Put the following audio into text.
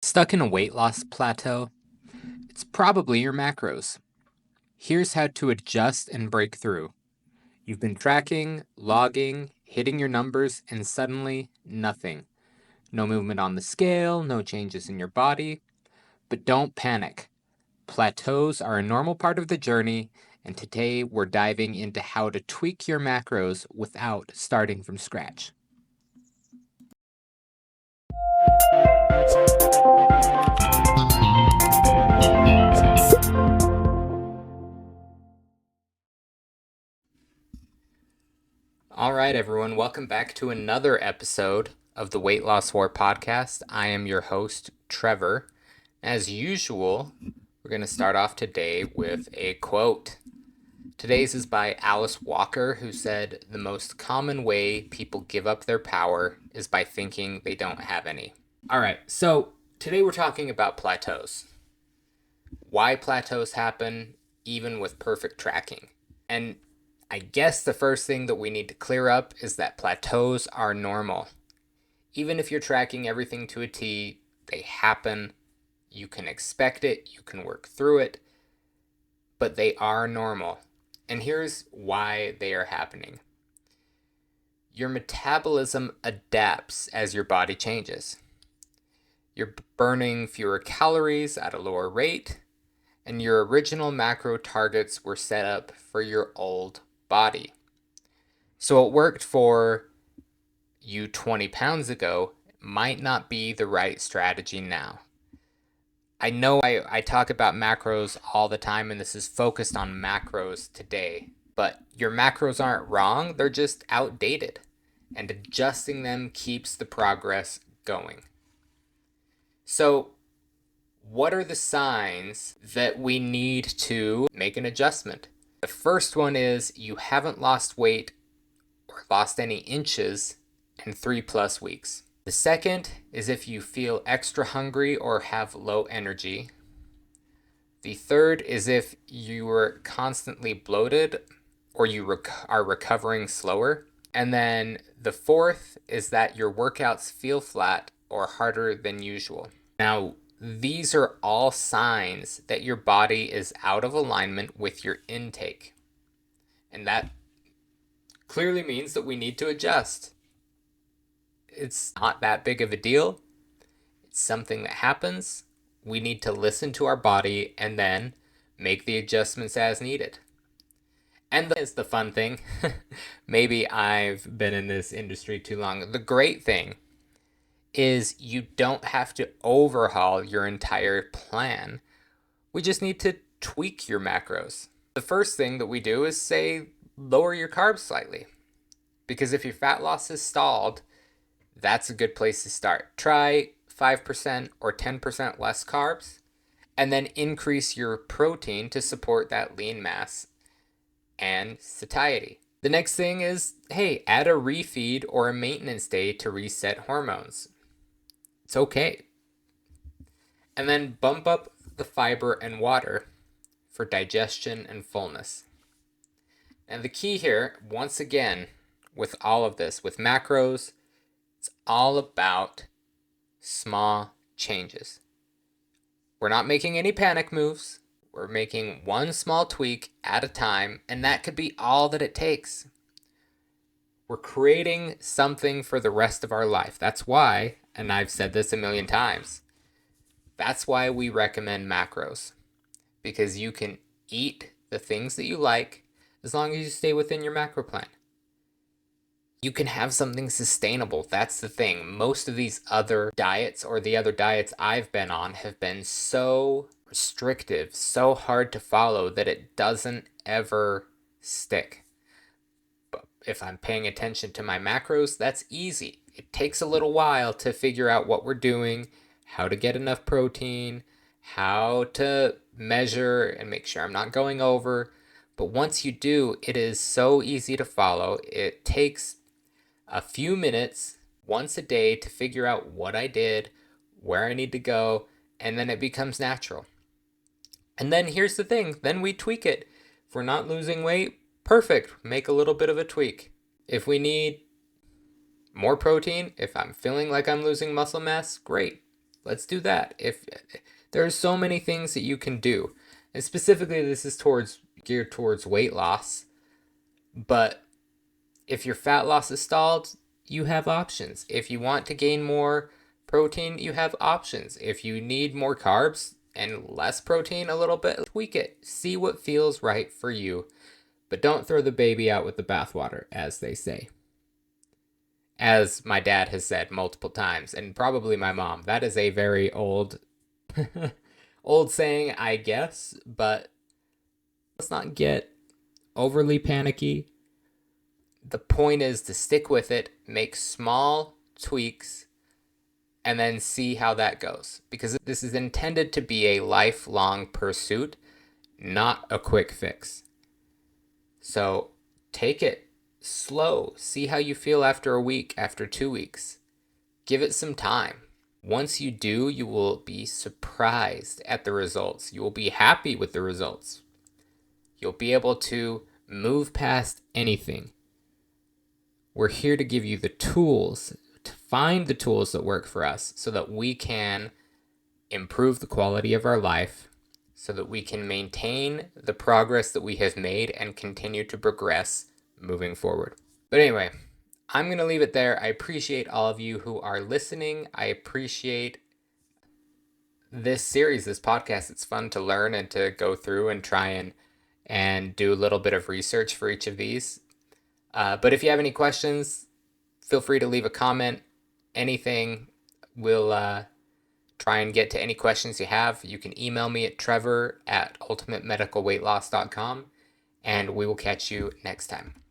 Stuck in a weight loss plateau? It's probably your macros. Here's how to adjust and break through. You've been tracking, logging, hitting your numbers, and suddenly nothing. No movement on the scale, no changes in your body. But don't panic. Plateaus are a normal part of the journey, and today we're diving into how to tweak your macros without starting from scratch. All right, everyone, welcome back to another episode of the Weight Loss War podcast. I am your host, Trevor. As usual, we're going to start off today with a quote. Today's is by Alice Walker, who said, "The most common way people give up their power is by thinking they don't have any." All right, so today we're talking about plateaus. Why plateaus happen even with perfect tracking. And I guess the first thing that we need to clear up is that plateaus are normal. Even if you're tracking everything to a T, they happen. You can expect it, you can work through it, but they are normal. And here's why they are happening. Your metabolism adapts as your body changes. You're burning fewer calories at a lower rate, and your original macro targets were set up for your old body. So what worked for you 20 pounds ago might not be the right strategy now. I know I talk about macros all the time, and this is focused on macros today, but your macros aren't wrong, they're just outdated, and adjusting them keeps the progress going. So what are the signs that we need to make an adjustment? The first one is you haven't lost weight or lost any inches in 3+ weeks. The second is if you feel extra hungry or have low energy. The third is if you are constantly bloated or you are recovering slower. And then the fourth is that your workouts feel flat or harder than usual. Now, these are all signs that your body is out of alignment with your intake. And that clearly means that we need to adjust. It's not that big of a deal. It's something that happens. We need to listen to our body and then make the adjustments as needed. And that is the fun thing. Maybe I've been in this industry too long. The great thing is you don't have to overhaul your entire plan. We just need to tweak your macros. The first thing that we do is say lower your carbs slightly. Because if your fat loss is stalled, that's a good place to start. Try 5% or 10% less carbs, and then increase your protein to support that lean mass and satiety. The next thing is, hey, add a refeed or a maintenance day to reset hormones. It's okay. And then bump up the fiber and water for digestion and fullness. And the key here, once again, with all of this, with macros, it's all about small changes. We're not making any panic moves. We're making one small tweak at a time, and that could be all that it takes. We're creating something for the rest of our life. That's why, and I've said this a million times, that's why we recommend macros. Because you can eat the things that you like as long as you stay within your macro plan. You can have something sustainable. That's the thing. Most of these other diets, or the other diets I've been on, have been so restrictive, so hard to follow that it doesn't ever stick. But if I'm paying attention to my macros, that's easy. It takes a little while to figure out what we're doing, how to get enough protein, how to measure and make sure I'm not going over. But once you do, it is so easy to follow. It takes a few minutes once a day to figure out what I did, where I need to go, and then it becomes natural. And then here's the thing, then we tweak it. If we're not losing weight, perfect, make a little bit of a tweak. If we need more protein, if I'm feeling like I'm losing muscle mass, great. let's do that. If there are so many things that you can do, and specifically this is geared towards weight loss, but if your fat loss is stalled, you have options. If you want to gain more protein, you have options. If you need more carbs and less protein a little bit, tweak it. See what feels right for you. But don't throw the baby out with the bathwater, as they say. As my dad has said multiple times, and probably my mom. That is a very old old saying, I guess, but let's not get overly panicky. The point is to stick with it, make small tweaks, and then see how that goes. Because this is intended to be a lifelong pursuit, not a quick fix. So take it slow. See how you feel after a week, after 2 weeks. Give it some time. Once you do, you will be surprised at the results. You will be happy with the results. You'll be able to move past anything. We're here to give you the tools, to find the tools that work for us so that we can improve the quality of our life, so that we can maintain the progress that we have made and continue to progress moving forward. But anyway, I'm going to leave it there. I appreciate all of you who are listening. I appreciate this series, this podcast. It's fun to learn and to go through and try and do a little bit of research for each of these. But if you have any questions, feel free to leave a comment. Anything, we'll try and get to any questions you have. You can email me at trevor@ultimatemedicalweightloss.com, and we will catch you next time.